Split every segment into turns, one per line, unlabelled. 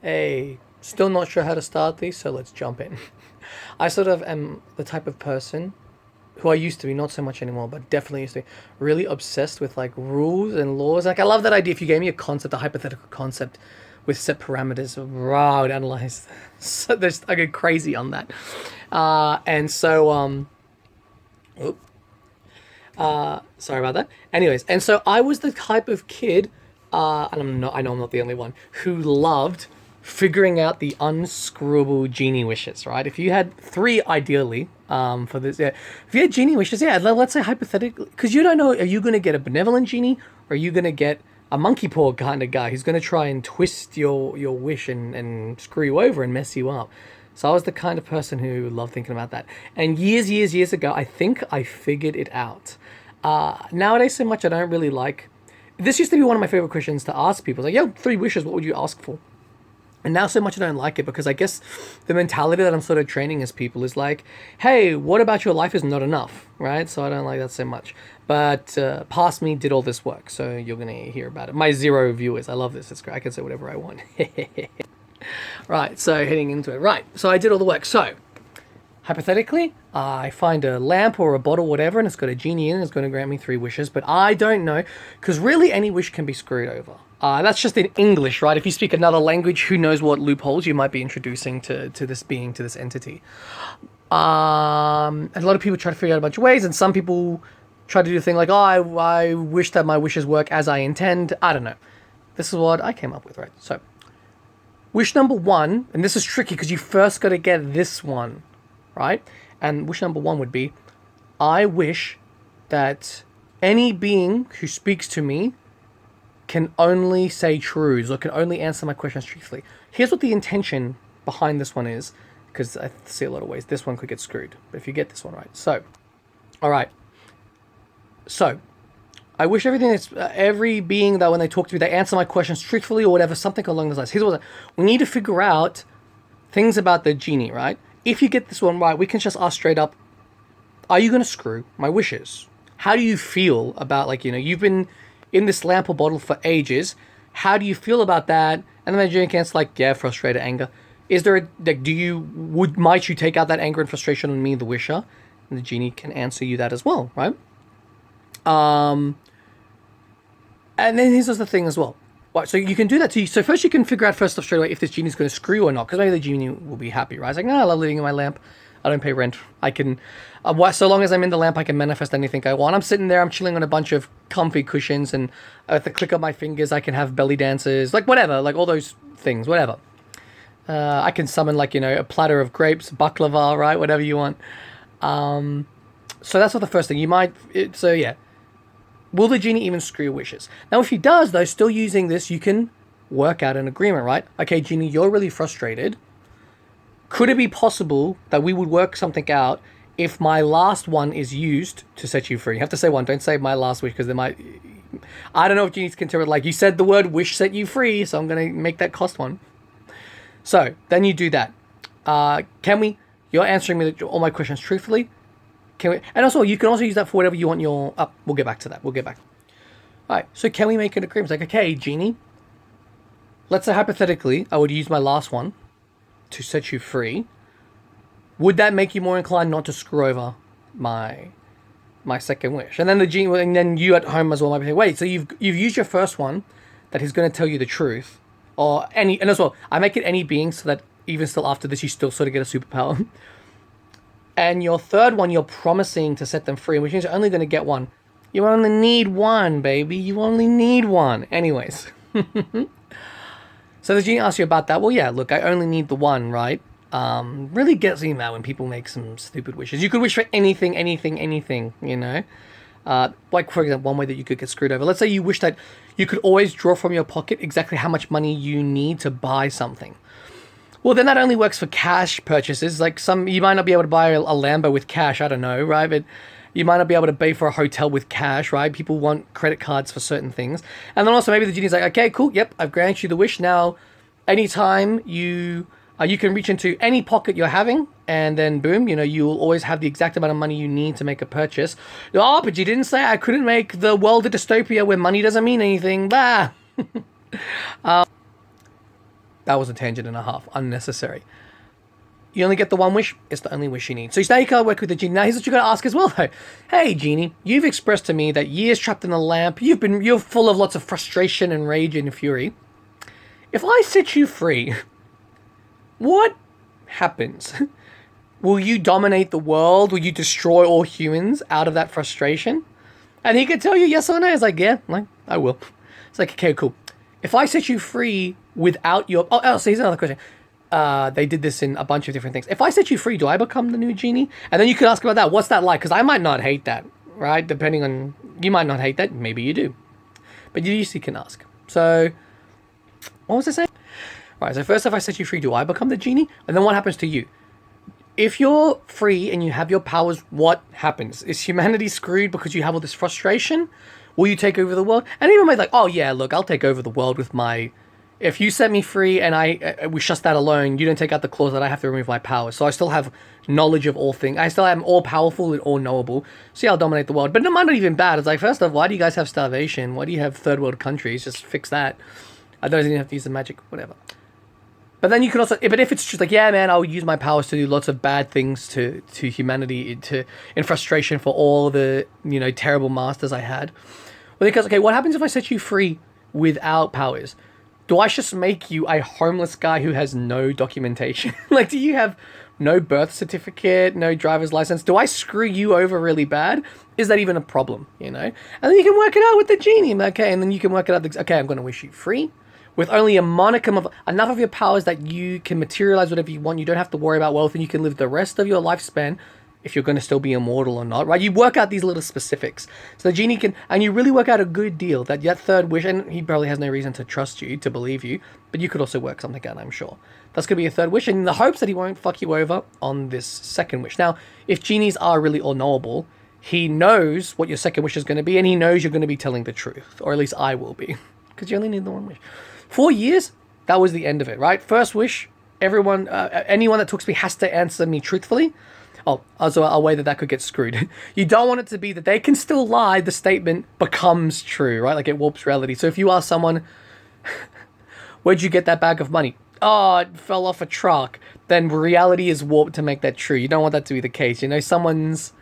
Hey, still not sure how to start these, so let's jump in. I sort of am the type of person who I used to be, not so much anymore, but definitely used to be really obsessed with like rules and laws. Like I love that idea. If you gave me a concept, a hypothetical concept with set parameters, I would analyze. So there's I go crazy on that. And so oop, sorry about that. Anyways, and so I was the type of kid, and I know I'm not the only one who loved figuring out the unscrewable genie wishes. Right? If you had three, ideally, for this, yeah. If you had genie wishes, yeah, let's say hypothetically, because you don't know, are you going to get a benevolent genie, or are you going to get a monkey paw kind of guy who's going to try and twist your wish and screw you over and mess you up? So I was the kind of person who loved thinking about that. And years ago, I think I figured it out. Nowadays, so much I don't really like. This used to be one of my favorite questions to ask people. Like, yo, three wishes, what would you ask for? And now so much I don't like it because I guess the mentality that I'm sort of training as people is like, hey, what about your life is not enough, right? So I don't like that so much. But past me did all this work, so you're going to hear about it. My zero viewers, I love this. It's great. I can say whatever I want. Right, so heading into it. Right, so I did all the work. So hypothetically, I find a lamp or a bottle, whatever, and it's got a genie in it. It's going to grant me three wishes, but I don't know because really any wish can be screwed over. That's just in English, right? If you speak another language, who knows what loopholes you might be introducing to this being, to this entity. A lot of people try to figure out a bunch of ways, and some people try to do the thing like, oh, I wish that my wishes work as I intend. I don't know. This is what I came up with, right? So, wish number one, and this is tricky because you first got to get this one, right? And wish number one would be, I wish that any being who speaks to me can only say truths or can only answer my questions truthfully. Here's what the intention behind this one is, because I see a lot of ways this one could get screwed, but if you get this one right. So, all right. So, I wish everything is every being that when they talk to me, they answer my questions truthfully or whatever, something along those lines. Here's what we need to figure out things about the genie, right? If you get this one right, we can just ask straight up, are you going to screw my wishes? How do you feel about, like, you've been in this lamp or bottle for ages. How do you feel about that? And then the genie can answer like, yeah, frustrated, anger. Is there a, like, might you take out that anger and frustration on me, the wisher? And the genie can answer you that as well, right? And then here's the thing as well. Right, so you can do that too. So first you can figure out first off straight away if this genie's going to screw you or not, because maybe the genie will be happy, right? It's like, no, I love living in my lamp. I don't pay rent. I can, so long as I'm in the lamp, I can manifest anything I want. I'm sitting there, I'm chilling on a bunch of comfy cushions, and at the click of my fingers, I can have belly dances, like whatever, like all those things, whatever. I can summon like, a platter of grapes, baklava, right? Whatever you want. So that's not the first thing. So yeah. Will the genie even screw your wishes? Now, if he does, though, still using this, you can work out an agreement, right? Okay, genie, you're really frustrated. Could it be possible that we would work something out if my last one is used to set you free? You have to say one. Don't say my last wish, because I don't know if genies can interpret, like, you said the word wish set you free, so I'm going to make that cost one. So, then you do that. You're answering me all my questions truthfully. And also, you can also use that for whatever you want we'll get back to that. We'll get back. All right, so can we make an agreement? It's like, okay, genie, let's say hypothetically, I would use my last one to set you free. Would that make you more inclined not to screw over my second wish? And then the genie, and then you at home as well might be saying, wait, so you've used your first one that he's going to tell you the truth, and as well, I make it any being so that even still after this, you still sort of get a superpower. And your third one, you're promising to set them free, which means you're only going to get one. You only need one, baby. You only need one. Anyways. So the genie asks you about that. Well, yeah, look, I only need the one, right? Really gets me mad when people make some stupid wishes. You could wish for anything, like, for example, one way that you could get screwed over. Let's say you wish that you could always draw from your pocket exactly how much money you need to buy something. Well, then that only works for cash purchases. Like you might not be able to buy a Lambo with cash, I don't know, right? But you might not be able to pay for a hotel with cash, right? People want credit cards for certain things. And then also maybe the genie's like, okay, cool, yep, I've granted you the wish. Now, anytime you can reach into any pocket you're having, and then boom, you will always have the exact amount of money you need to make a purchase. Oh, but you didn't say I couldn't make the world a dystopia where money doesn't mean anything. Blah. That was a tangent and a half. Unnecessary. You only get the one wish. It's the only wish you need. So now you can't work with the genie. Now here's what you got to ask as well, though. Hey, genie, you've expressed to me that years trapped in a lamp. You're full of lots of frustration and rage and fury. If I set you free, what happens? Will you dominate the world? Will you destroy all humans out of that frustration? And he could tell you yes or no. It's like, yeah, like, I will. It's like, okay, cool. If I set you free without your... Oh, so here's another question. They did this in a bunch of different things. If I set you free, do I become the new genie? And then you could ask about that. What's that like? Because I might not hate that, right? Depending on... You might not hate that. Maybe you do. But you usually can ask. So, what was I saying? Right, so first, if I set you free, do I become the genie? And then what happens to you? If you're free and you have your powers, what happens? Is humanity screwed because you have all this frustration? Will you take over the world? And even like, oh yeah, look, I'll take over the world with my... If you set me free and we just that alone, you don't take out the clause that I have to remove my powers. So I still have knowledge of all things. I still am all powerful and all knowable. See, I'll dominate the world. But it might not even bad. It's like, first off, why do you guys have starvation? Why do you have third world countries? Just fix that. I don't even have to use the magic, whatever. But then you can also, but if it's just like, yeah, man, I'll use my powers to do lots of bad things to humanity, in frustration for all the, terrible masters I had. Well, because, okay, what happens if I set you free without powers? Do I just make you a homeless guy who has no documentation? Like, do you have no birth certificate, no driver's license? Do I screw you over really bad? Is that even a problem, And then you can work it out with the genie, okay? And then you can work it out, okay, I'm going to wish you free with only a monicum of enough of your powers that you can materialize whatever you want. You don't have to worry about wealth, and you can live the rest of your lifespan if you're going to still be immortal or not, right? You work out these little specifics. So the genie can, and you really work out a good deal that third wish, and he probably has no reason to trust you, to believe you, but you could also work something out, I'm sure. That's going to be a third wish, and in the hopes that he won't fuck you over on this second wish. Now, if genies are really all-knowable, he knows what your second wish is going to be, and he knows you're going to be telling the truth, or at least I will be, because you only need the one wish. 4 years, that was the end of it, right? First wish, everyone, anyone that talks to me has to answer me truthfully. Oh, also a way that could get screwed. You don't want it to be that they can still lie, the statement becomes true, right? Like it warps reality. So if you ask someone, where'd you get that bag of money? Oh, it fell off a truck. Then reality is warped to make that true. You don't want that to be the case. Someone's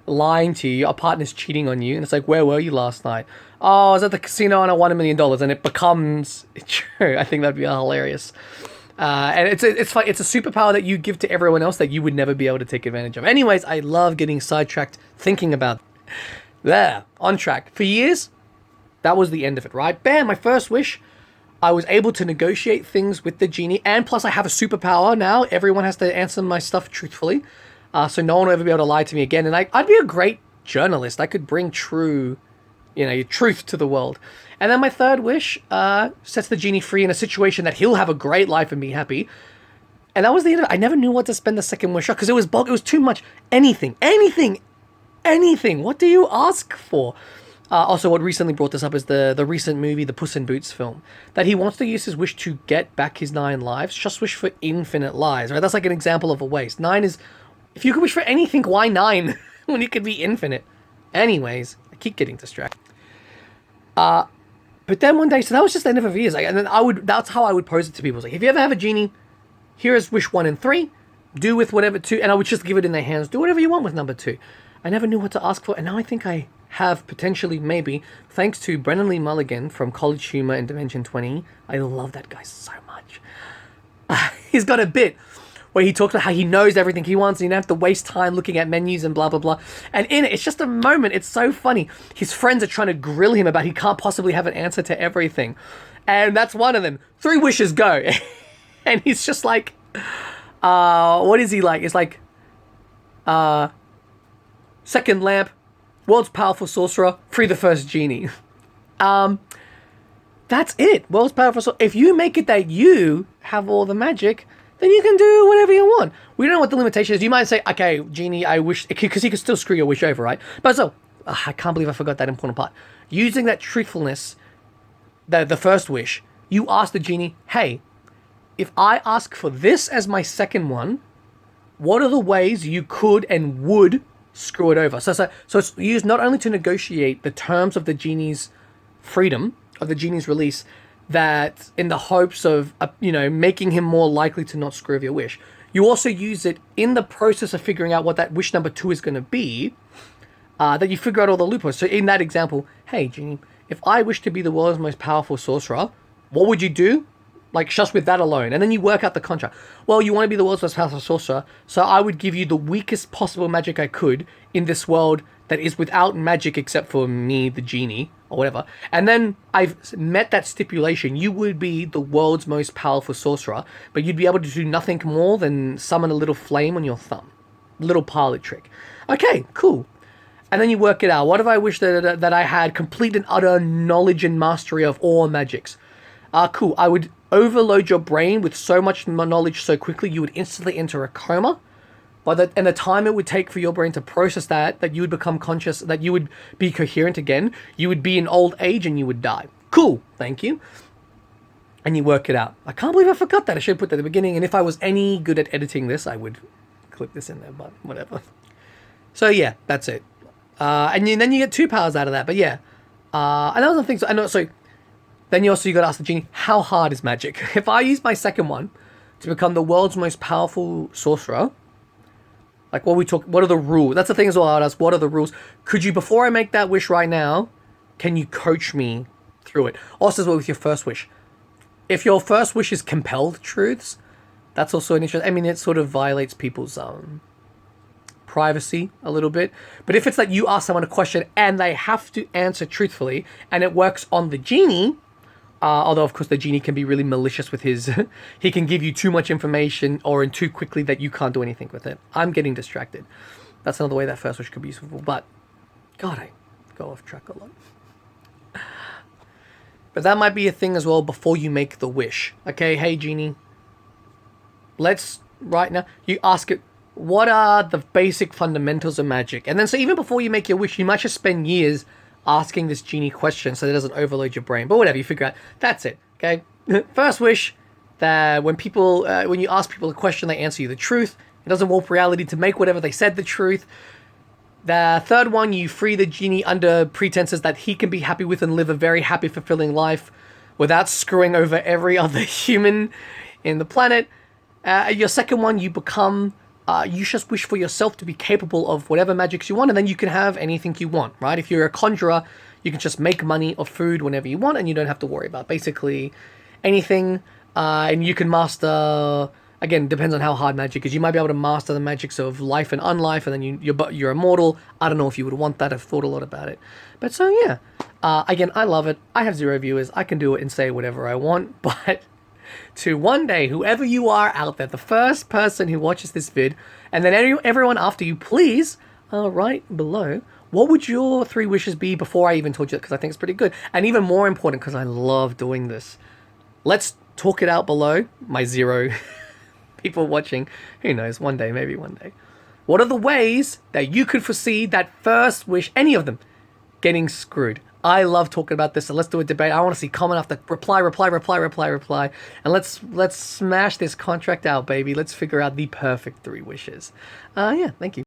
lying to you, your partner's cheating on you, and it's like, where were you last night? Oh, I was at the casino and I won $1 million, and it becomes true. I think that'd be hilarious. And it's a superpower that you give to everyone else that you would never be able to take advantage of. Anyways, I love getting sidetracked thinking about there, on track. For years, that was the end of it, right? Bam, my first wish. I was able to negotiate things with the genie, and plus I have a superpower now. Everyone has to answer my stuff truthfully, so no one will ever be able to lie to me again. And I'd be a great journalist. I could bring true, truth to the world. And then my third wish sets the genie free in a situation that he'll have a great life and be happy. And that was the end of it. I never knew what to spend the second wish on because it was too much. Anything. What do you ask for? Also, what recently brought this up is the recent movie, the Puss in Boots film, that he wants to use his wish to get back his 9 lives. Just wish for infinite lives, right? That's like an example of a waste. 9 is, if you could wish for anything, why 9 when it could be infinite? Anyways, I keep getting distracted. But then one day, so that was just the end of a years. And then that's how I would pose it to people. Like, if you ever have a genie, here is wish 1 and 3, do with whatever 2, and I would just give it in their hands. Do whatever you want with number 2. I never knew what to ask for, and now I think I have potentially, maybe, thanks to Brennan Lee Mulligan from College Humor and Dimension 20. I love that guy so much. He's got a bit where he talks about how he knows everything he wants and you don't have to waste time looking at menus and blah, blah, blah. And in it, it's just a moment. It's so funny. His friends are trying to grill him about he can't possibly have an answer to everything. And that's one of them. 3 wishes, go. And he's just like, what is he like? It's like, second lamp, world's powerful sorcerer, free the first genie. That's it. World's powerful sorcerer. If you make it that you have all the magic, then you can do whatever you want. We don't know what the limitation is. You might say, okay, genie, I wish, because he could still screw your wish over, right? But so, I can't believe I forgot that important part. Using that truthfulness, the first wish, you ask the genie, hey, if I ask for this as my second one, what are the ways you could and would screw it over? So it's used not only to negotiate the terms of the genie's freedom, of the genie's release, that in the hopes of, making him more likely to not screw up your wish. You also use it in the process of figuring out what that wish number 2 is going to be, that you figure out all the loopholes. So in that example, hey, Genie, if I wish to be the world's most powerful sorcerer, what would you do? Like, just with that alone. And then you work out the contract. Well, you want to be the world's most powerful sorcerer, so I would give you the weakest possible magic I could in this world that is without magic except for me, the genie, or whatever. And then I've met that stipulation. You would be the world's most powerful sorcerer, but you'd be able to do nothing more than summon a little flame on your thumb. Little parlor trick. Okay, cool. And then you work it out. What if I wish that I had complete and utter knowledge and mastery of all magics? Cool. I would overload your brain with so much knowledge so quickly you would instantly enter a coma. And the time it would take for your brain to process that you would become conscious, that you would be coherent again, you would be in old age and you would die. Cool. Thank you. And you work it out. I can't believe I forgot that. I should have put that at the beginning. And if I was any good at editing this, I would clip this in there, but whatever. So yeah, that's it. And then you get 2 powers out of that. But yeah. And that was the thing. So I know. So then you got to ask the genie, how hard is magic? If I use my second one to become the world's most powerful sorcerer, like what are the rules? That's the thing as well. I'd ask, what are the rules? Could you, before I make that wish right now, can you coach me through it? Also as well with your first wish. If your first wish is compelled truths, that's also an issue. I mean, it sort of violates people's privacy a little bit. But if it's that you ask someone a question and they have to answer truthfully, and it works on the genie, although of course the genie can be really malicious with his, he can give you too much information or in too quickly that you can't do anything with it. I'm getting distracted. That's another way that first wish could be useful. But God, I go off track a lot. But that might be a thing as well before you make the wish. Okay, hey genie, let's right now, you ask it, what are the basic fundamentals of magic? And then so even before you make your wish, you might just spend years asking this genie question so that it doesn't overload your brain. But whatever, you figure out. That's it, okay? First wish, that when you ask people a question, they answer you the truth. It doesn't warp reality to make whatever they said the truth. The third one, you free the genie under pretenses that he can be happy with and live a very happy, fulfilling life without screwing over every other human in the planet. Your second one, you become... you just wish for yourself to be capable of whatever magics you want, and then you can have anything you want, right? If you're a conjurer, you can just make money or food whenever you want, and you don't have to worry about basically anything. And you can master, again, depends on how hard magic is. You might be able to master the magics of life and unlife, and then you're immortal. I don't know if you would want that. I've thought a lot about it. But so, yeah. Again, I love it. I have 0 viewers. I can do it and say whatever I want, but... to one day, whoever you are out there, the first person who watches this vid, and then everyone after you, please write below, what would your 3 wishes be before I even told you that, because I think it's pretty good. And even more important, because I love doing this, let's talk it out below, my 0 people watching. Who knows, one day, maybe one day. What are the ways that you could foresee that first wish, any of them, getting screwed? I love talking about this, so let's do a debate. I want to see comment after reply, and let's smash this contract out, baby. Let's figure out the perfect 3 wishes. Yeah, thank you.